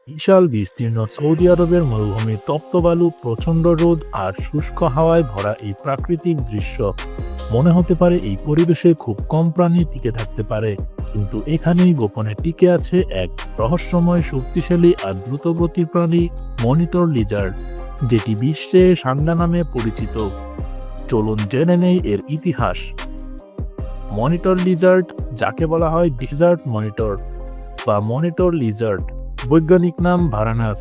বিশাল বিস্তীর্ণ সৌদি আরবের মরুভূমির তপ্ত বালু, প্রচণ্ড রোদ আর শুষ্ক হাওয়ায় ভরা এই প্রাকৃতিক দৃশ্য মনে হতে পারে এই পরিবেশে খুব কম প্রাণী টিকে থাকতে পারে, কিন্তু এখানেই গোপনে টিকে আছে এক রহস্যময়, শক্তিশালী আর দ্রুতগতির প্রাণী, মনিটর লিজার্ড, যেটি বিশ্বে সান্ডা নামে পরিচিত। চলুন জেনে নেই এর ইতিহাস। মনিটর লিজার্ড, যাকে বলা হয় ডেজার্ট মনিটর বা মনিটর লিজার্ড, বৈজ্ঞানিক নাম ভারানাস,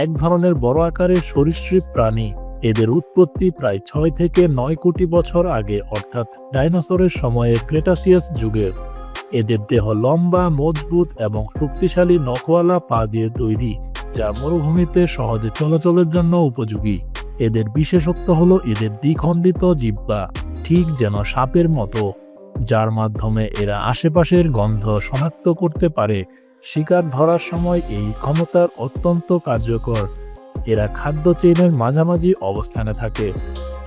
এক ধরনের বড় আকারের সরীসৃপ প্রাণী। এদের উৎপত্তি প্রায় 6 থেকে 9 কোটি বছর আগে, অর্থাৎ ডাইনোসরের সময়ে, ক্রেটাসিয়াস যুগে। এদের দেহ লম্বা, মজবুত এবং শক্তিশালী নখওয়ালা পা দিয়ে তৈরি, যা মরুভূমিতে সহজে চলাচলের জন্য উপযোগী। এদের বিশেষত্ব হলো এদের দ্বিখণ্ডিত জিহ্বা, ঠিক যেন সাপের মতো, যার মাধ্যমে এরা আশেপাশের গন্ধ শনাক্ত করতে পারে। শিকার ধরার সময় এই ক্ষমতার অত্যন্ত কার্যকর। এরা খাদ্য চেইনের মাঝামাঝি অবস্থানে থাকে।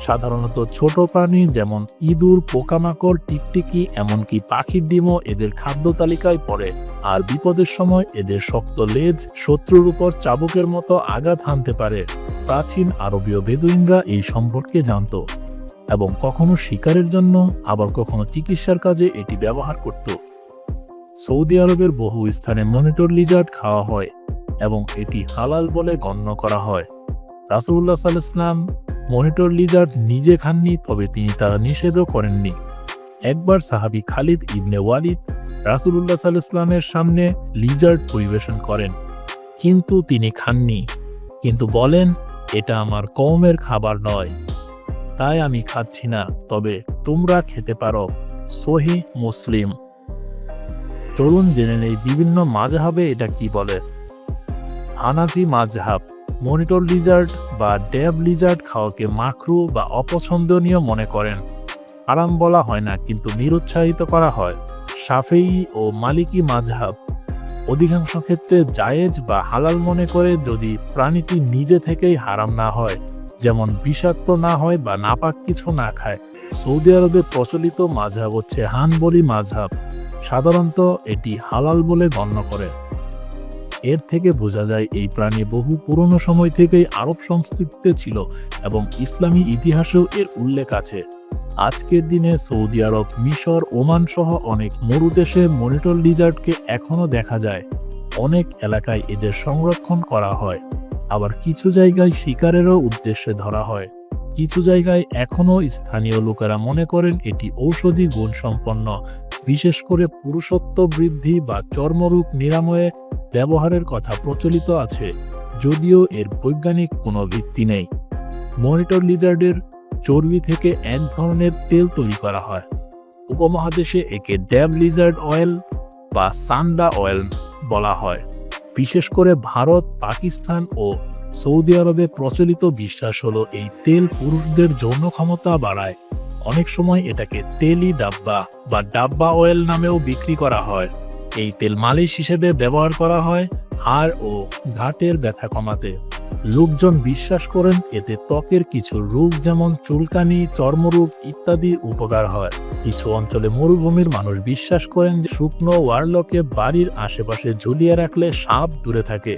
সাধারণত ছোট প্রাণী যেমন ইঁদুর, পোকামাকড়, টিকটিকি, এমনকি পাখির ডিমও এদের খাদ্য তালিকায় পড়ে। আর বিপদের সময় এদের শক্ত লেজ শত্রুর উপর চাবুকের মতো আঘাত হানতে পারে। প্রাচীন আরবীয় বেদুইনরা এই সম্পর্কে জানত এবং কখনো শিকারের জন্য, আবার কখনো চিকিৎসার কাজে এটি ব্যবহার করত। সৌদি আরবের বহু স্থানে মনিটর লিজার্ড খাওয়া হয় এবং এটি হালাল বলে গণ্য করা হয়। রাসূলুল্লাহ সাল্লাল্লাহু আলাইহি ওয়াসাল্লাম মনিটর লিজার্ড নিজে খাননি, তবে তিনি তা নিষেধও করেননি। একবার সাহাবী খালিদ ইবনে ওয়ালিদ রাসূলুল্লাহ সাল্লাল্লাহু আলাইহি ওয়াসাল্লামের সামনে লিজার্ড পরিবেশন করেন, কিন্তু তিনি খাননি, কিন্তু বলেন, এটা আমার কওমের খাবার নয়, তাই আমি খাচ্ছি না, তবে তোমরা খেতে পারো। সহিহ মুসলিম। চলুন জেনে নেই বিভিন্ন মাযহাবে এটা কি বলে। হানাফি মাযহাব মনিটর লিজার্ড বা ডেভ লিজার্ড খাওয়াকে মাকরু বা অপছন্দনীয় মনে করেন। হারাম বলা হয় না, কিন্তু নিরুৎসাহিত করা হয়। শাফেঈ ও মালিকি মাযহাব অধিকাংশ ক্ষেত্রে জায়েজ বা হালাল মনে করে, যদি প্রাণীটি নিজে থেকেই হারাম না হয়, যেমন বিষাক্ত না হয় বা নাপাক কিছু না খায়। সৌদি আরবে প্রচলিত মাযহাব হচ্ছে হানবলি মাযহাব। সাধারণত এটি হালাল বলে গণ্য করে। এর থেকে বোঝা যায় এই প্রাণী বহু পুরনো সময় থেকেই আরব সংস্কৃতিতে ছিল এবং ইসলামী ইতিহাসেও এর উল্লেখ আছে। আজকের দিনে সৌদি আরব, মিশর, ওমান সহ অনেক মরুদেশে মনিটর লিজার্ডকে এখনও দেখা যায়। অনেক এলাকায় এদের সংরক্ষণ করা হয়, আবার কিছু জায়গায় শিকারেরও উদ্দেশ্যে ধরা হয়। কিছু জায়গায় এখনও স্থানীয় লোকেরা মনে করেন এটি ঔষধি গুণসম্পন্ন, বিশেষ করে পুরুষত্ব বৃদ্ধি বা চর্মরোগ নিরাময়ে ব্যবহারের কথা প্রচলিত আছে, যদিও এর বৈজ্ঞানিক কোনো ভিত্তি নেই। মনিটর লিজার্ডের চর্বি থেকে এক ধরনের তেল তৈরি করা হয়। উপমহাদেশে একে ডেভ লিজার্ড অয়েল বা সান্ডা অয়েল বলা হয়। বিশেষ করে ভারত, পাকিস্তান ও সৌদি আরবে প্রচলিত বিশ্বাস হলো এই তেল পুরুষদের যৌন ক্ষমতা বাড়ায়। অনেক সময় এটাকে তেলি ডাব্বা বা ডাব্বা অয়েল নামেও বিক্রি করা হয়। এই তেল মালিশ হিসেবে ব্যবহার করা হয় হাড় ও ঘাটের ব্যথা কমাতে। লোকজন বিশ্বাস করেন এতে ত্বকের কিছু রোগ যেমন চুলকানি, চর্মরোগ ইত্যাদি উপকার হয়। কিছু অঞ্চলে মরুভূমির মানুষ বিশ্বাস করেন যে শুকনো ওয়ারলকে বাড়ির আশেপাশে ঝুলিয়ে রাখলে সাপ দূরে থাকে।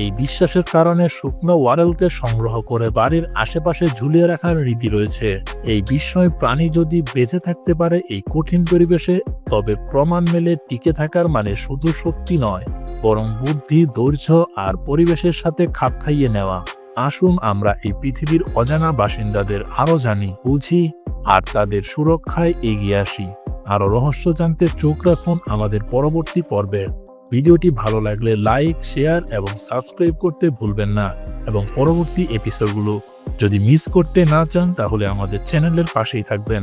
এই বিশ্বাসের কারণে শুকনো ওয়ারেলকে সংগ্রহ করে বাড়ির আশেপাশে ঝুলিয়ে রাখার রীতি রয়েছে। এই বিস্ময় প্রাণী যদি বেঁচে থাকতে পারে এই কঠিন পরিবেশে, তবে প্রমাণ মেলে টিকে থাকার মানে শুধু শক্তি নয়, বরং বুদ্ধি, ধৈর্য আর পরিবেশের সাথে খাপ খাইয়ে নেওয়া। আসুন আমরা এই পৃথিবীর অজানা বাসিন্দাদের আরও জানি, বুঝি আর তাদের সুরক্ষায় এগিয়ে আসি। আরও রহস্য জানতে চোখ রাখুন আমাদের পরবর্তী পর্বে। ভিডিওটি ভালো লাগলে লাইক, শেয়ার এবং সাবস্ক্রাইব করতে ভুলবেন না। এবং পরবর্তী এপিসোডগুলো যদি মিস করতে না চান, তাহলে আমাদের চ্যানেলের পাশেই থাকবেন।